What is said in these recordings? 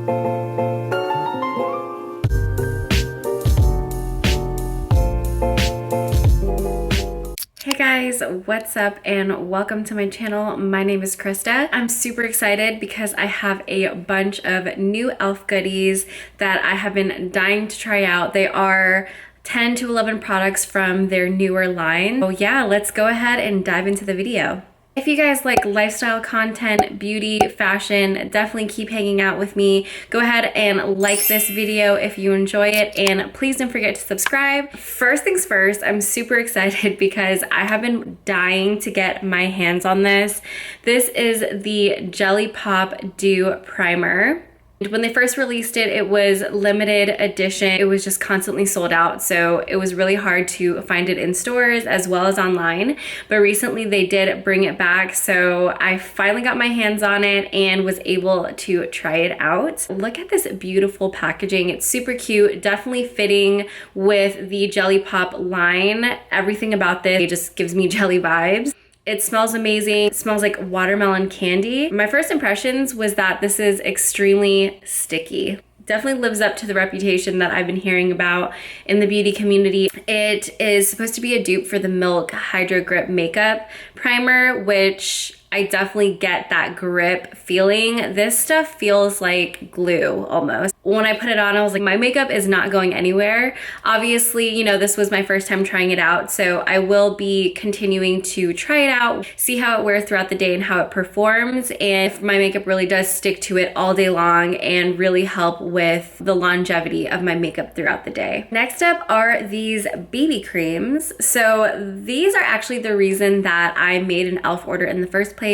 Hey guys, what's up and welcome to my channel. My name is Krista. I'm super excited because I have a bunch of new e.l.f. goodies that I have been dying to try out. They are 10 to 11 products from their newer line. So yeah, let's go ahead and dive into the video. If you guys like lifestyle content, beauty, fashion, definitely keep hanging out with me. Go ahead and like this video if you enjoy it, and please don't forget to subscribe. First things first, I'm super excited because I have been dying to get my hands on this. This is the Jelly Pop Dew Primer. When they first released it, it was limited edition. It was just constantly sold out, so it was really hard to find it in stores as well as online. But recently they did bring it back, so I finally got my hands on it and was able to try it out. Look at this beautiful packaging. It's super cute, definitely fitting with the Jelly Pop line. Everything about this, it just gives me jelly vibes. It smells amazing. It smells like watermelon candy. My first impressions was that this is extremely sticky. Definitely lives up to the reputation that I've been hearing about in the beauty community. It is supposed to be a dupe for the Milk Hydro Grip Makeup Primer, which I definitely get that grip feeling. This stuff feels like glue almost. When I put it on, I was like, my makeup is not going anywhere. Obviously, you know, this was my first time trying it out, so I will be continuing to try it out, see how it wears throughout the day and how it performs, and if my makeup really does stick to it all day long and really help with the longevity of my makeup throughout the day. Next up are these BB creams. So these are actually the reason that I made an e.l.f. order in the first place.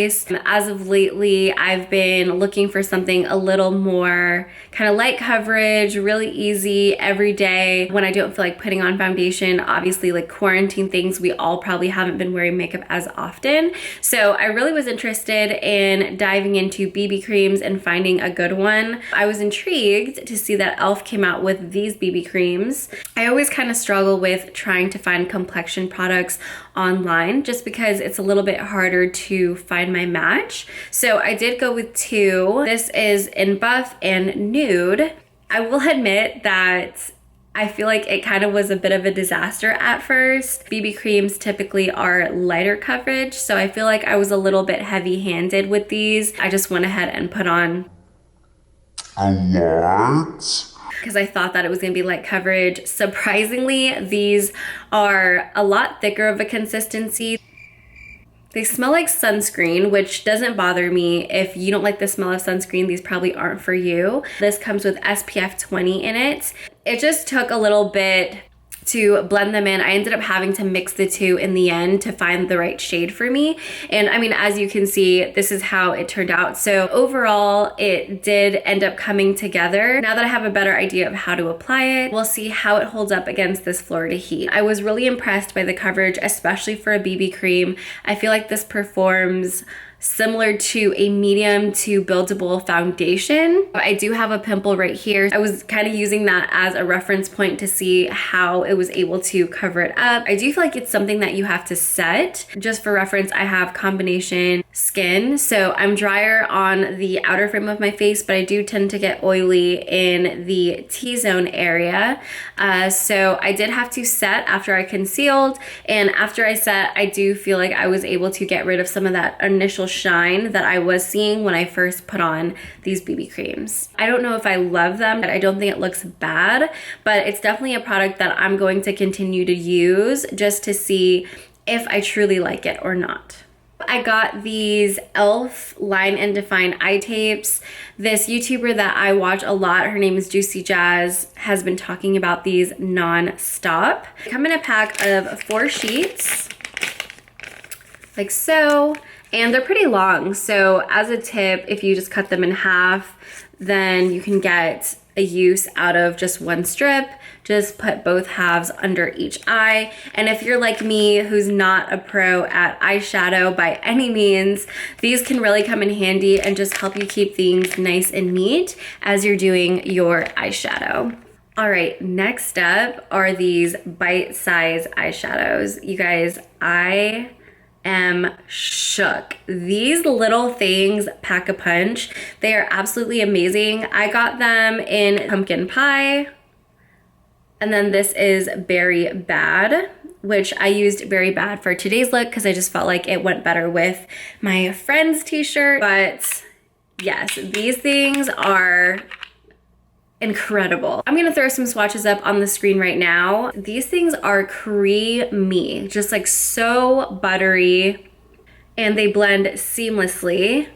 As of lately, I've been looking for something a little more kind of light coverage, really easy every day when I don't feel like putting on foundation. Obviously, like quarantine things, we all probably haven't been wearing makeup as often. So I really was interested in diving into BB creams and finding a good one. I was intrigued to see that e.l.f. came out with these BB creams. I always kind of struggle with trying to find complexion products online just because it's a little bit harder to find my match. So I did go with two. This is in Buff and Nude. I will admit that I feel like it kind of was a bit of a disaster at first. BB creams typically are lighter coverage, so I feel like I was a little bit heavy-handed with these. I just went ahead and put on a lot because I thought that it was gonna be light coverage. Surprisingly, these are a lot thicker of a consistency. They smell like sunscreen, which doesn't bother me. If you don't like the smell of sunscreen, these probably aren't for you. This comes with SPF 20 in it. It just took a little bit to blend them in. I ended up having to mix the two in the end to find the right shade for me. And I mean, as you can see, this is how it turned out. So overall, it did end up coming together. Now that I have a better idea of how to apply it, we'll see how it holds up against this Florida heat. I was really impressed by the coverage, especially for a BB cream. I feel like this performs similar to a medium to buildable foundation. I do have a pimple right here. I was kind of using that as a reference point to see how it was able to cover it up. I do feel like it's something that you have to set. Just for reference, I have combination skin, so I'm drier on the outer frame of my face, but I do tend to get oily in the T-zone area. So I did have to set after I concealed, and after I set, I do feel like I was able to get rid of some of that initial shine that I was seeing when I first put on these BB creams. I don't know if I love them, but I don't think it looks bad, but it's definitely a product that I'm going to continue to use just to see if I truly like it or not. I got these e.l.f. Line and Define eye tapes. This YouTuber that I watch a lot, her name is Juicy Jazz, has been talking about these non-stop. They come in a pack of 4 sheets, like so. And they're pretty long, so as a tip, if you just cut them in half, then you can get a use out of just one strip. Just put both halves under each eye. And if you're like me, who's not a pro at eyeshadow by any means, these can really come in handy and just help you keep things nice and neat as you're doing your eyeshadow. All right, next up are these bite-size eyeshadows. You guys, I am shook. These little things pack a punch. They are absolutely amazing. I got them in pumpkin pie. And then this is Berry Bad, which I used Berry Bad for today's look because I just felt like it went better with my friend's t-shirt. But yes, these things are incredible. I'm gonna throw some swatches up on the screen right now. These things are creamy, just like so buttery, and they blend seamlessly.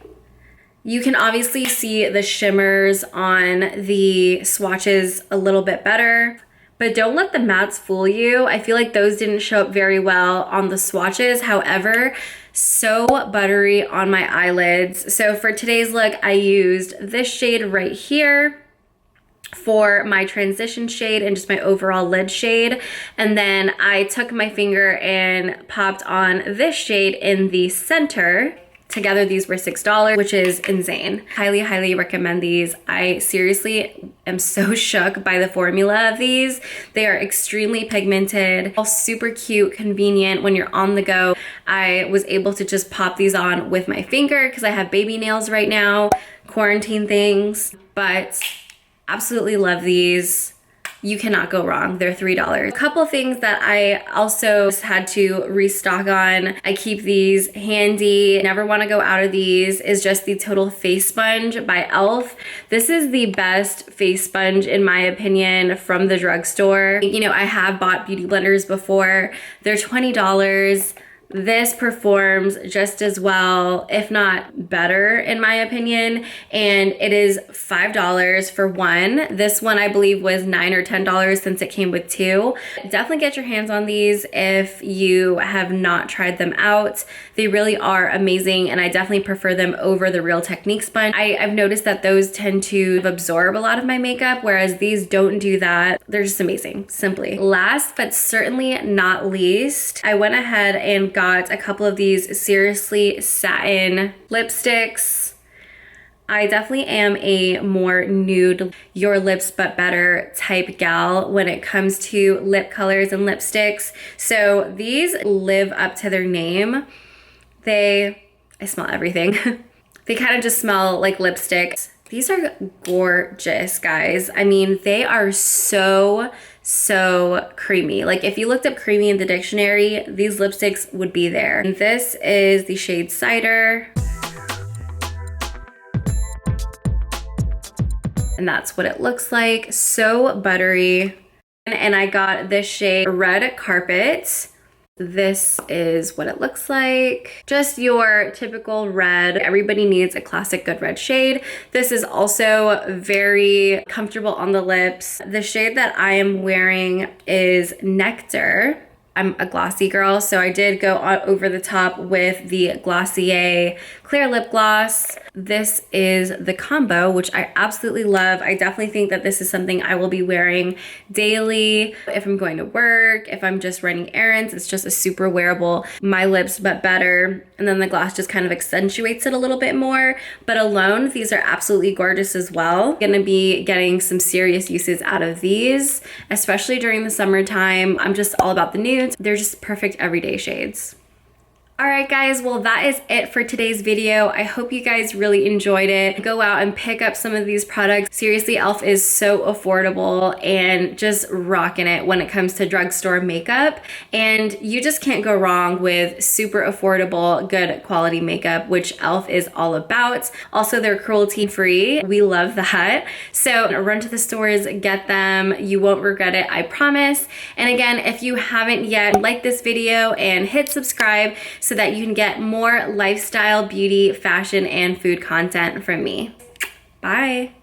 You can obviously see the shimmers on the swatches a little bit better, but don't let the mattes fool you. I feel like those didn't show up very well on the swatches. However, so buttery on my eyelids. So for today's look, I used this shade right here for my transition shade and just my overall lid shade. And then I took my finger and popped on this shade in the center. Together, these were $6, which is insane. Highly, highly recommend these. I seriously am so shook by the formula of these. They are extremely pigmented, all super cute, convenient when you're on the go. I was able to just pop these on with my finger because I have baby nails right now, quarantine things, but absolutely love these. You cannot go wrong. They're $3. A couple things that I also had to restock on. I keep these handy. Never want to go out of these. Is just the Total Face Sponge by e.l.f. This is the best face sponge in my opinion from the drugstore. You know, I have bought beauty blenders before. They're $20. This performs just as well, if not better, in my opinion, and it is $5 for one. This one I believe was $9 or $10 since it came with two. Definitely get your hands on these if you have not tried them out. They really are amazing, and I definitely prefer them over the Real Technique sponge. I've noticed that those tend to absorb a lot of my makeup, whereas these don't do that. They're just amazing, simply. Last but certainly not least, I went ahead and got a couple of these SRSLY Satin lipsticks. I definitely am a more nude, your lips but better type gal when it comes to lip colors and lipsticks. So these live up to their name. I smell everything. They kind of just smell like lipsticks. These are gorgeous, guys. I mean, they are so creamy. Like if you looked up creamy in the dictionary, these lipsticks would be there. And this is the shade Cider. And that's what it looks like. So buttery. And I got this shade Red Carpet. This is what it looks like. Just your typical red. Everybody needs a classic good red shade. This is also very comfortable on the lips. The shade that I am wearing is Nectar. I'm a glossy girl, so I did go over the top with the Glossier Clear Lip Gloss. This is the combo, which I absolutely love. I definitely think that this is something I will be wearing daily. If I'm going to work, if I'm just running errands, it's just a super wearable, my lips but better. And then the gloss just kind of accentuates it a little bit more. But alone, these are absolutely gorgeous as well. I'm gonna be getting some serious uses out of these, especially during the summertime. I'm just all about the nudes. They're just perfect everyday shades. All right, guys, well, that is it for today's video. I hope you guys really enjoyed it. Go out and pick up some of these products. Seriously, e.l.f. is so affordable and just rocking it when it comes to drugstore makeup. And you just can't go wrong with super affordable, good quality makeup, which e.l.f. is all about. Also, they're cruelty-free. We love that. So run to the stores, get them. You won't regret it, I promise. And again, if you haven't yet, like this video and hit subscribe so that you can get more lifestyle, beauty, fashion, and food content from me. Bye.